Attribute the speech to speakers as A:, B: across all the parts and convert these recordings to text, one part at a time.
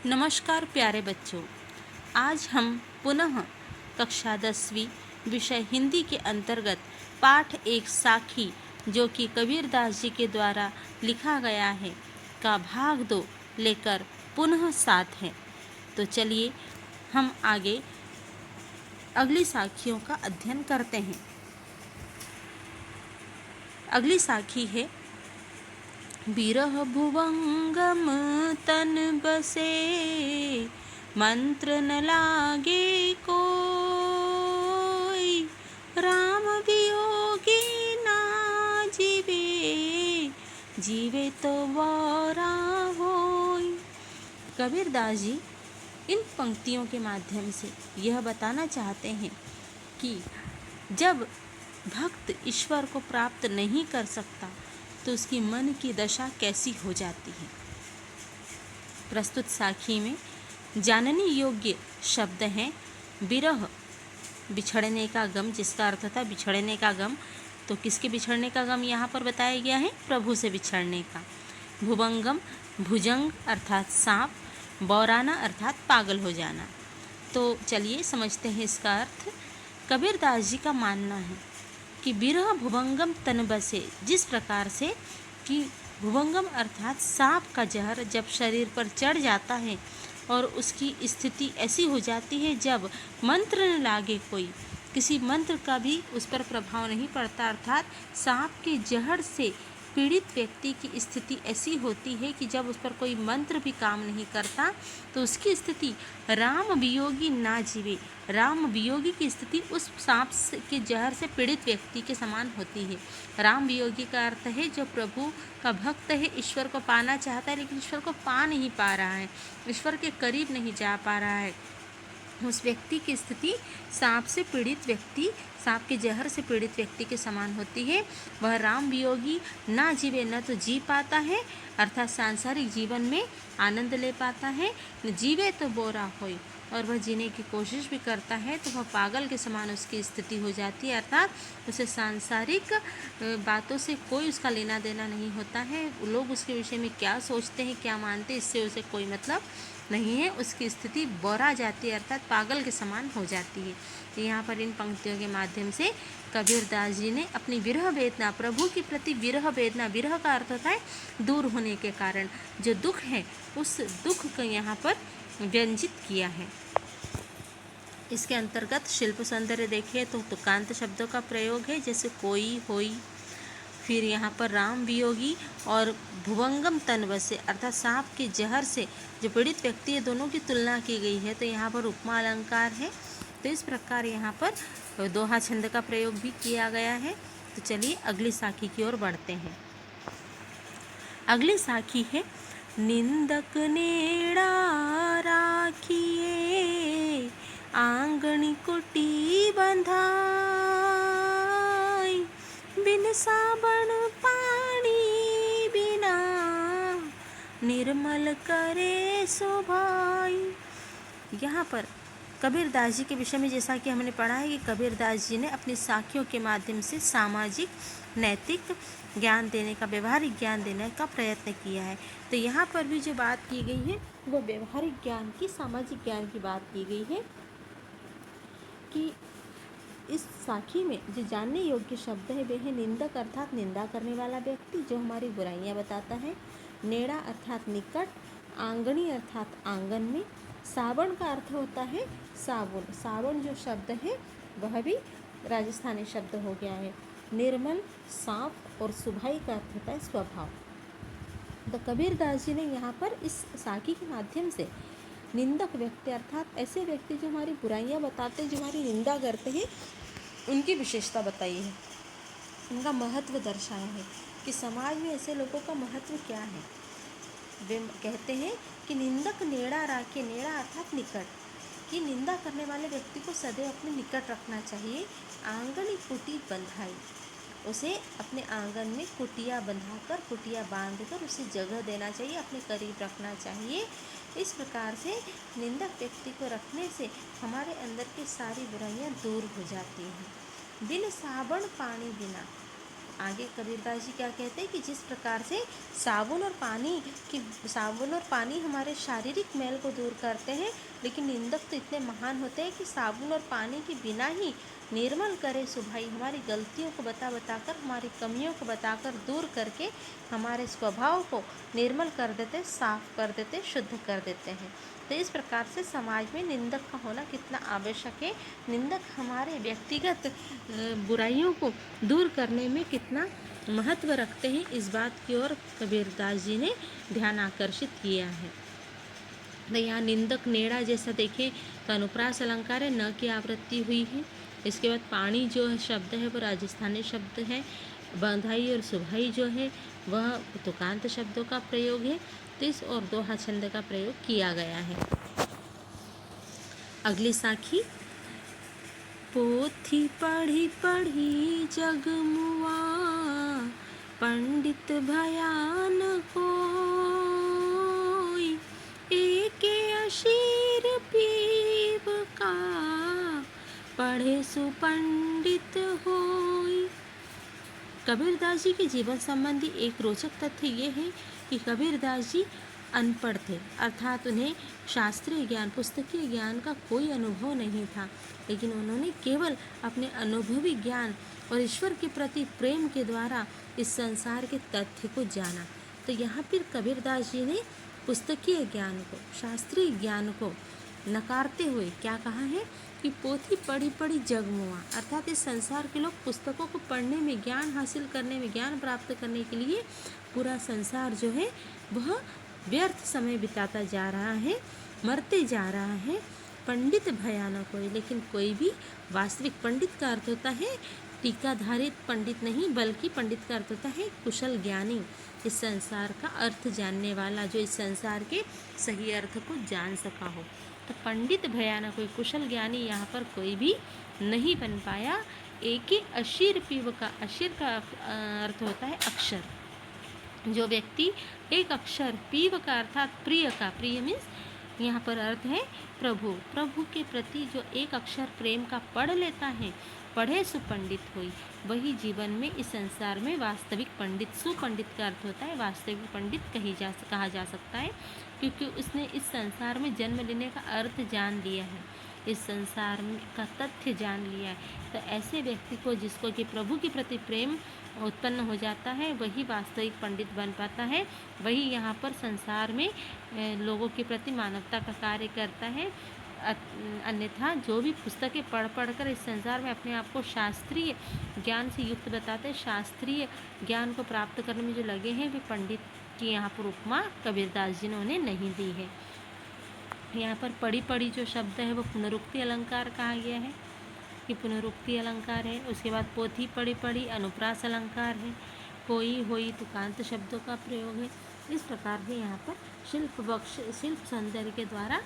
A: नमस्कार प्यारे बच्चों, आज हम पुनः कक्षा 10वीं विषय हिंदी के अंतर्गत पाठ एक साखी जो कि कबीरदास जी के द्वारा लिखा गया है का भाग 2 लेकर पुनः साथ हैं। तो चलिए हम आगे अगली साखियों का अध्ययन करते हैं। अगली साखी है बिरह भुवंगम तन बसे, मंत्र न लागे कोई, राम वियोगी ना जीवे, जीवे तो वारा होय। कबीरदास जी इन पंक्तियों के माध्यम से यह बताना चाहते हैं कि जब भक्त ईश्वर को प्राप्त नहीं कर सकता तो उसकी मन की दशा कैसी हो जाती है। प्रस्तुत साखी में जानने योग्य शब्द हैं बिरह, बिछड़ने का गम, जिसका अर्थ था बिछड़ने का गम। तो किसके बिछड़ने का गम यहाँ पर बताया गया है? प्रभु से बिछड़ने का। भुवंगम, भुजंग अर्थात सांप, बौराना अर्थात पागल हो जाना। तो चलिए समझते हैं इसका अर्थ। कबीरदास जी का मानना है कि बिरह भुवंगम तन बसे, जिस प्रकार से कि भुवंगम अर्थात सांप का जहर जब शरीर पर चढ़ जाता है और उसकी स्थिति ऐसी हो जाती है जब मंत्र न लागे कोई, किसी मंत्र का भी उस पर प्रभाव नहीं पड़ता, अर्थात सांप के जहर से पीड़ित व्यक्ति की स्थिति ऐसी होती है कि जब उस पर कोई मंत्र भी काम नहीं करता तो उसकी स्थिति राम वियोगी ना जीवे, राम वियोगी की स्थिति उस सांप के जहर से पीड़ित व्यक्ति के समान होती है। राम वियोगी का अर्थ है जो प्रभु का भक्त है, ईश्वर को पाना चाहता है लेकिन ईश्वर को पा नहीं पा रहा है, ईश्वर के करीब नहीं जा पा रहा है। उस व्यक्ति की स्थिति सांप से पीड़ित व्यक्ति, सांप के जहर से पीड़ित व्यक्ति के समान होती है। वह राम वियोगी ना जीवे, न तो जी पाता है अर्थात सांसारिक जीवन में आनंद ले पाता है, न जीवे तो बोरा होय, और वह जीने की कोशिश भी करता है तो वह पागल के समान उसकी स्थिति हो जाती है, अर्थात उसे सांसारिक बातों से कोई उसका लेना देना नहीं होता है। लोग उसके विषय में क्या सोचते हैं, क्या मानते हैं, इससे उसे कोई मतलब नहीं है। उसकी स्थिति बोरा जाती है अर्थात पागल के समान हो जाती है। तो यहाँ पर इन पंक्तियों के माध्यम से कबीरदास जी ने अपनी विरह वेदना, प्रभु के प्रति विरह वेदना, विरह का अर्थ होता है दूर होने के कारण जो दुख है, उस दुख को यहाँ पर व्यंजित किया है। इसके अंतर्गत शिल्प सौंदर्य देखिए तो तुकांत शब्दों का प्रयोग है, जैसे कोई, होई, फिर यहाँ पर राम वियोगी और भुवंगम तन बसे अर्थात सांप के जहर से जो पीड़ित व्यक्ति है, दोनों की तुलना की गई है। तो यहाँ पर उपमा अलंकार है। तो इस प्रकार यहाँ पर दोहा छंद का प्रयोग भी किया गया है। तो चलिए अगली साखी की ओर बढ़ते हैं। अगली साखी है निंदक नेड़ा राखिए, आंगनी कुटी बंधाई, बिन साबन पानी बिना, निर्मल करे शोभाई। यहाँ पर कबीरदास जी के विषय में जैसा कि हमने पढ़ा है कि कबीरदास जी ने अपनी साखियों के माध्यम से सामाजिक, नैतिक ज्ञान देने का, व्यवहारिक ज्ञान देने का प्रयत्न किया है। तो यहाँ पर भी जो बात की गई है वो व्यवहारिक ज्ञान की, सामाजिक ज्ञान की बात की गई है कि इस साखी में जो जानने योग्य शब्द है वे है निंदक अर्थात निंदा करने वाला व्यक्ति जो हमारी बुराइयां बताता है, नेड़ा अर्थात निकट, आंगनी अर्थात आंगन में, सावन का अर्थ होता है साबुन, सावन जो शब्द है वह भी राजस्थानी शब्द हो गया है, निर्मल, साफ, और सुभाई का अर्थ होता है स्वभाव। तो कबीरदास जी ने यहाँ पर इस साखी के माध्यम से निंदक व्यक्ति अर्थात ऐसे व्यक्ति जो हमारी बुराइयां बताते हैं, जो हमारी निंदा करते हैं, उनकी विशेषता बताई है, उनका महत्व दर्शाया है कि समाज में ऐसे लोगों का महत्व क्या है। वे कहते हैं कि निंदक नेड़ा राखे, नेड़ा अर्थात निकट, कि निंदा करने वाले व्यक्ति को सदैव अपने निकट रखना चाहिए। आंगन कुटी बंधाई, उसे अपने आंगन में कुटिया बंधाकर, कुटिया बांधकर उसे जगह देना चाहिए, अपने करीब रखना चाहिए। इस प्रकार से निंदक व्यक्ति को रखने से हमारे अंदर की सारी बुराइयां दूर हो जाती हैं। बिन साबुन पानी बिना, आगे कबीरदास जी क्या कहते हैं कि जिस प्रकार से साबुन और पानी हमारे शारीरिक मैल को दूर करते हैं, लेकिन निंदक तो इतने महान होते हैं कि साबुन और पानी के बिना ही निर्मल करे सुभाई, हमारी गलतियों को बताकर, हमारी कमियों को बताकर, दूर करके हमारे स्वभाव को निर्मल कर देते, साफ कर देते, शुद्ध कर देते हैं। तो इस प्रकार से समाज में निंदक का होना कितना आवश्यक है, निंदक हमारे व्यक्तिगत बुराइयों को दूर करने में कितना महत्व रखते हैं, इस बात की ओर कबीरदास जी ने ध्यान आकर्षित किया है। तो यहाँ निंदक नेड़ा जैसा देखें तो अनुप्रास अलंकार है, न की आवृत्ति हुई है। इसके बाद पानी जो है शब्द है वो राजस्थानी शब्द है, बंधाई और सुभाई जो है वह तुकांत शब्दों का प्रयोग है, तिस और दोहा छंद का प्रयोग किया गया है। अगली साखी, पोथी पढ़ी पढ़ी जगमुआ, पंडित भयान कोई, एके अशीर पीव का, पढ़े सुपंडित होई। कबीरदास जी के जीवन संबंधी एक रोचक तथ्य ये है कि कबीरदास जी अनपढ़ थे, अर्थात उन्हें शास्त्रीय ज्ञान, पुस्तकीय ज्ञान का कोई अनुभव नहीं था, लेकिन उन्होंने केवल अपने अनुभवी ज्ञान और ईश्वर के प्रति प्रेम के द्वारा इस संसार के तथ्य को जाना। तो यहाँ पर कबीरदास जी ने पुस्तकीय ज्ञान को, शास्त्रीय ज्ञान को नकारते हुए क्या कहा है कि पोथी पढ़ी पढ़ी जगमुआ, अर्थात इस संसार के लोग पुस्तकों को पढ़ने में, ज्ञान हासिल करने में, ज्ञान प्राप्त करने के लिए पूरा संसार जो है वह व्यर्थ समय बिताता जा रहा है, मरते जा रहा है। पंडित भयानक कोई, लेकिन कोई भी वास्तविक, पंडित का अर्थ होता है टीकाधारित पंडित नहीं, बल्कि पंडित का अर्थ होता है कुशल ज्ञानी, इस संसार का अर्थ जानने वाला, जो इस संसार के सही अर्थ को जान सका हो। तो पंडित भयानक कोई, कुशल ज्ञानी यहाँ पर कोई भी नहीं बन पाया। एक ही अशीर पीव का, अशीर का अर्थ होता है अक्षर, जो व्यक्ति एक अक्षर, पीव का अर्थात प्रिय का, प्रिय मीन्स यहाँ पर अर्थ है प्रभु, प्रभु के प्रति जो एक अक्षर प्रेम का पढ़ लेता है, पढ़े सुपंडित हुई, वही जीवन में, इस संसार में वास्तविक पंडित, सुपंडित का अर्थ होता है वास्तविक पंडित कहा जा सकता है, क्योंकि उसने इस संसार में जन्म लेने का अर्थ जान लिया है, इस संसार का तथ्य जान लिया है। तो ऐसे व्यक्ति को, जिसको कि प्रभु के प्रति प्रेम उत्पन्न हो जाता है, वही वास्तविक पंडित बन पाता है, वही यहाँ पर संसार में लोगों के प्रति मानवता का कार्य करता है। अन्यथा जो भी पुस्तकें पढ़ कर इस संसार में अपने आप को शास्त्रीय ज्ञान से युक्त बताते हैं, शास्त्रीय ज्ञान को प्राप्त करने में जो लगे हैं, वे पंडित की यहाँ पर उपमा कबीरदास जी ने उन्हें नहीं दी है। यहाँ पर पढ़ी पढ़ी जो शब्द है वो पुनरुक्ति अलंकार कहा गया है कि पुनरुक्ति अलंकार है। उसके बाद पोथी पढ़ी पढ़ी अनुप्रास अलंकार है, कोई होई तुकांत शब्दों का प्रयोग है। इस प्रकार से यहाँ पर शिल्प सौंदर्य के द्वारा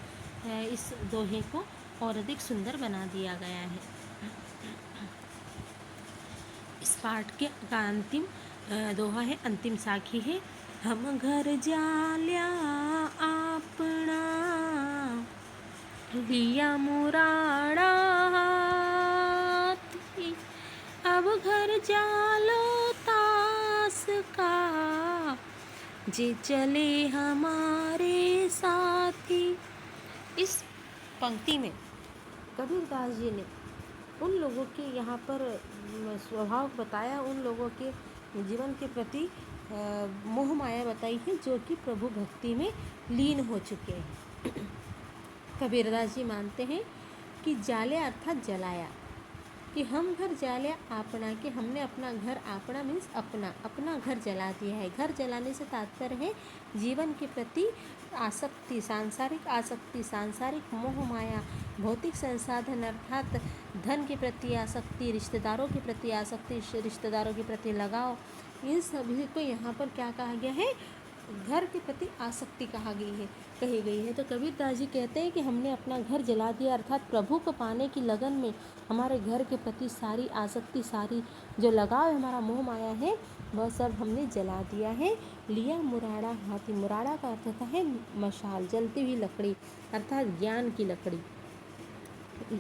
A: इस दोहे को और अधिक सुंदर बना दिया गया है। इस पाठ के का अंतिम दोहा है, अंतिम साखी है, हम घर जाल्या आपना, लिया मुराड़ा हाथी, अब घर जालो तास का, जे चले हमारे साथी। इस पंक्ति में कबीरदास जी ने उन लोगों के यहाँ पर स्वभाव बताया, उन लोगों के जीवन के प्रति मोह माया बताई है, जो कि प्रभु भक्ति में लीन हो चुके हैं। कबीरदास जी मानते हैं कि जाले अर्थात जलाया, कि हम घर जाले आपना, कि हमने अपना घर, आपना मीन्स अपना घर जला दिया है। घर जलाने से तात्पर्य है जीवन के प्रति आसक्ति, सांसारिक आसक्ति, सांसारिक मोह माया, भौतिक संसाधन अर्थात धन के प्रति आसक्ति, रिश्तेदारों के प्रति आसक्ति, रिश्तेदारों के प्रति लगाव, इन सभी को यहाँ पर क्या कहा गया है, घर के प्रति आसक्ति कही गई है। तो कबीरदास जी कहते हैं कि हमने अपना घर जला दिया, अर्थात प्रभु को पाने की लगन में हमारे घर के प्रति सारी आसक्ति, सारी जो लगाव हमारा मोह माया है, वह सब हमने जला दिया है। लिया मुराड़ा हाथी, मुराड़ा का अर्थ होता है मशाल, जलती हुई लकड़ी, अर्थात ज्ञान की लकड़ी।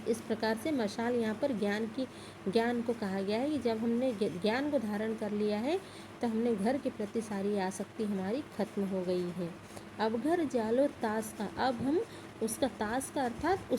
A: इस प्रकार से मशाल यहाँ पर ज्ञान को कहा गया है कि जब हमने ज्ञान को धारण कर लिया है तो हमने घर के प्रति सारी आसक्ति हमारी खत्म हो गई है। अब घर जालो ताश का, अब हम उसका ताश का अर्थात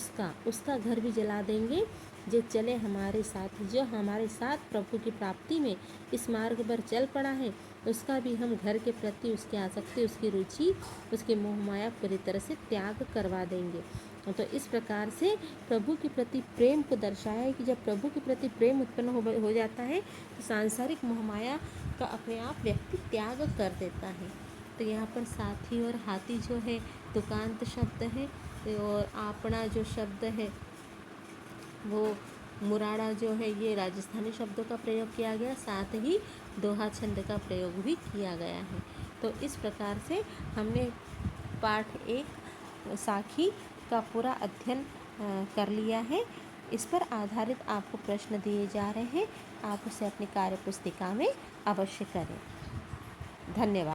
A: उसका घर भी जला देंगे जो चले हमारे साथ, जो हमारे साथ प्रभु की प्राप्ति में इस मार्ग पर चल पड़ा है, उसका भी हम घर के प्रति उसकी आसक्ति, उसकी रुचि, उसके मोह माया पूरी तरह से त्याग करवा देंगे। तो इस प्रकार से प्रभु के प्रति प्रेम को दर्शाया है कि जब प्रभु के प्रति प्रेम उत्पन्न हो जाता है तो सांसारिक मोहमाया का अपने आप व्यक्ति त्याग कर देता है। तो यहाँ पर साथी और हाथी जो है तुकांत शब्द है, और आपना जो शब्द है वो मुराड़ा जो है ये राजस्थानी शब्दों का प्रयोग किया गया, साथ ही दोहा छंद का प्रयोग भी किया गया है। तो इस प्रकार से हमने पाठ 1 साखी का पूरा अध्ययन कर लिया है। इस पर आधारित आपको प्रश्न दिए जा रहे हैं, आप उसे अपनी कार्यपुस्तिका में अवश्य करें। धन्यवाद।